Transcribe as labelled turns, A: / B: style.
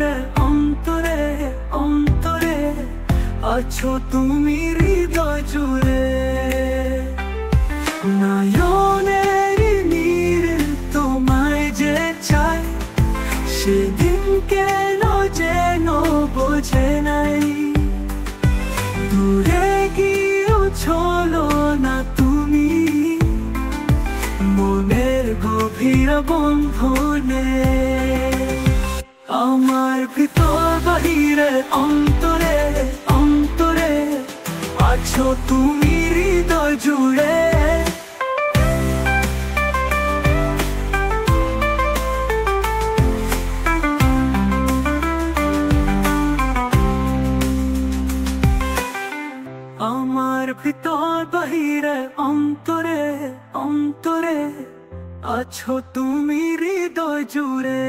A: বাহিরে অন্তরে অন্তরে আছো তুমি হৃদয় জুড়ে। নয়নের নীড়ে তোমায় যে চাই, সেদিন কেন যেন বোঝে নাই। দূরে গিয়েও চলো না তুমি, মনের গভীর বন্ধনে। আমার ভিতর বাহিরে অন্তরে অন্তরে আছো তুমি হৃদয় জুড়ে। আমার ভিতর বাহিরে অন্তরে অন্তরে আছো তুমি হৃদয় জুড়ে।